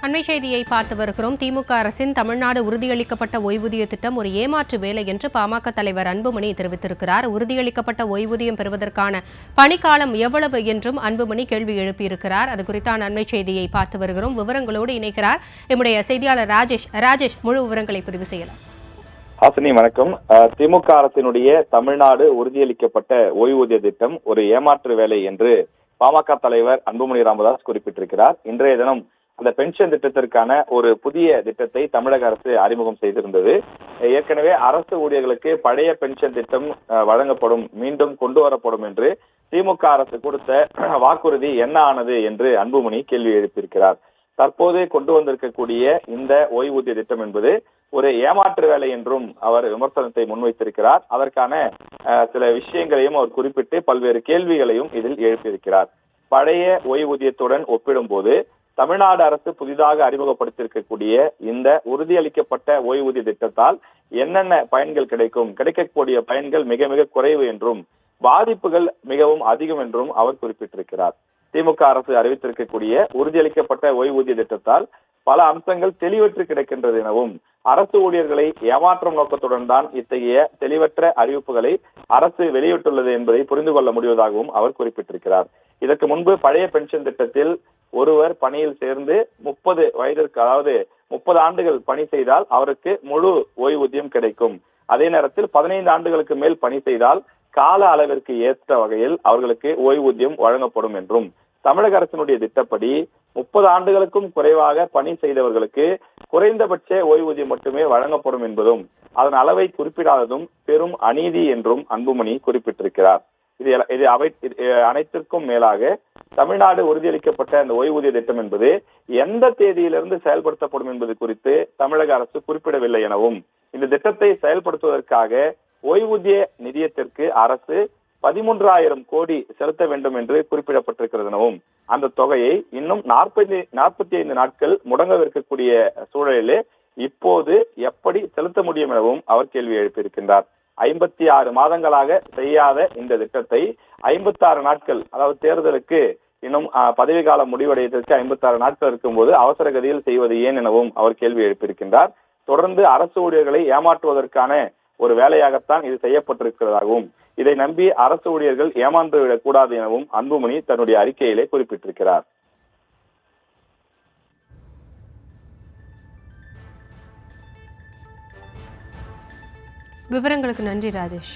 அண்மை செய்தியை பார்த்து வருகிறோம். திமுக அரசின் தமிழ்நாடு உறுதியளிக்கப்பட்ட ஓய்வூதிய திட்டம் ஒரு ஏமாற்று வேலை என்று பாமக தலைவர் அன்புமணி தெரிவித்திருக்கிறார். உறுதியளிக்கப்பட்ட ஓய்வூதியம் பெறுவதற்கான பணிக்காலம் எவ்வளவு என்றும் அன்புமணி கேள்வி எழுப்பியிருக்கிறார். அது குறித்தான அண்மை செய்தியை பார்த்து வருகிறோம். விவரங்களோடு இணைக்கிறார் எம்முடைய செய்தியாளர் ராஜேஷ். ராஜேஷ், முழு விவரங்களை பதிவு செய்யலாம். ஹாசினி, வணக்கம். திமுக அரசினுடைய தமிழ்நாடு உறுதியளிக்கப்பட்ட ஓய்வூதிய திட்டம் ஒரு ஏமாற்று வேலை என்று பாமக தலைவர் அன்புமணி ராமதாஸ் குறிப்பிட்டிருக்கிறார். இன்றைய தினம் அந்த பென்ஷன் திட்டத்திற்கான ஒரு புதிய திட்டத்தை தமிழக அரசு அறிமுகம் செய்திருந்தது. ஏற்கனவே அரசு ஊழியர்களுக்கு பழைய பென்ஷன் திட்டம் வழங்கப்படும், மீண்டும் கொண்டு வரப்படும் என்று திமுக அரசு கொடுத்த வாக்குறுதி என்ன ஆனது என்று அன்புமணி கேள்வி எழுப்பியிருக்கிறார். தற்போது கொண்டு வந்திருக்கக்கூடிய இந்த ஓய்வூதிய திட்டம் என்பது ஒரு ஏமாற்று வேலை என்றும் அவர் விமர்சனத்தை முன்வைத்திருக்கிறார். அதற்கான சில விஷயங்களையும் அவர் குறிப்பிட்டு பல்வேறு கேள்விகளையும் இதில் எழுப்பியிருக்கிறார். பழைய ஓய்வூதியத்துடன் ஒப்பிடும்போது தமிழ்நாடு அரசு புதிதாக அறிமுகப்படுத்தியிருக்கக்கூடிய இந்த உறுதியளிக்கப்பட்ட ஓய்வூதிய திட்டத்தால் என்னென்ன பயன்கள் கிடைக்கக்கூடிய பயன்கள் மிக மிக குறைவு என்றும் பாதிப்புகள் மிகவும் அதிகம் என்றும் அவர் குறிப்பிட்டிருக்கிறார். திமுக அரசு அறிவித்திருக்கக்கூடிய உறுதியளிக்கப்பட்ட ஓய்வூதிய திட்டத்தால் பல அம்சங்கள் தெளிவற்று கிடைக்கின்றது எனவும் அரசு ஊழியர்களை ஏமாற்றும் நோக்கத்துடன் தான் இத்தகைய தெளிவற்ற அறிவிப்புகளை அரசு வெளியிட்டுள்ளது என்பதை புரிந்து கொள்ள முடிவதாகவும் அவர் குறிப்பிட்டிருக்கிறார். இதற்கு முன்பு பழைய பென்ஷன் திட்டத்தில் ஒருவர் பணியில் சேர்ந்து 30 வயதிற்கு, அதாவது 30 ஆண்டுகள் பணி செய்தால் அவருக்கு முழு ஓய்வூதியம் கிடைக்கும். அதே நேரத்தில் 15 ஆண்டுகளுக்கு மேல் பணி செய்தால் கால அளவிற்கு ஏற்ற வகையில் அவர்களுக்கு ஓய்வூதியம் வழங்கப்படும் என்றும், தமிழக அரசினுடைய திட்டப்படி 30 ஆண்டுகளுக்கும் குறைவாக பணி செய்தவர்களுக்கு குறைந்தபட்ச ஓய்வூதியம் மட்டுமே வழங்கப்படும் என்பதும் அதன் அளவை குறிப்பிடாததும் பெரும் அநீதி என்றும் அன்புமணி குறிப்பிட்டிருக்கிறார். இது அனைத்திற்கும் மேலாக தமிழ்நாடு உறுதியளிக்கப்பட்ட அந்த ஓய்வூதிய திட்டம் என்பது எந்த தேதியிலிருந்து செயல்படுத்தப்படும் என்பது குறித்து தமிழக அரசு குறிப்பிடவில்லை எனவும், இந்த திட்டத்தை செயல்படுத்துவதற்காக ஓய்வூதிய நிதியத்திற்கு அரசு 13,000 கோடி செலுத்த வேண்டும் என்று குறிப்பிடப்பட்டிருக்கிறது எனவும், அந்த தொகையை இன்னும் 45 நாட்கள் முடங்கவிருக்கக்கூடிய சூழலிலே இப்போது எப்படி செலுத்த முடியும் எனவும் அவர் கேள்வி எழுப்பியிருக்கின்றார். 56 மாதங்களாக செய்யாத இந்த திட்டத்தை 56 நாட்கள், அதாவது தேர்தலுக்கு இன்னும் பதவி காலம் முடிவடைவதற்கு 56 நாட்கள் இருக்கும்போது அவசர கதியில் செய்வது ஏன் எனவும் அவர் கேள்வி எழுப்பியிருக்கின்றார். தொடர்ந்து அரசு ஊழியர்களை ஏமாற்றுவதற்கான ஒரு வேலையாகத்தான் இது செய்யப்பட்டிருக்கிறதாகவும், இதை நம்பி அரசு ஊழியர்கள் ஏமாந்து விடக் கூடாது எனவும் அன்புமணி தன்னுடைய அறிக்கையிலே குறிப்பிட்டிருக்கிறார். விவரங்களுக்கு நன்றி ராஜேஷ்.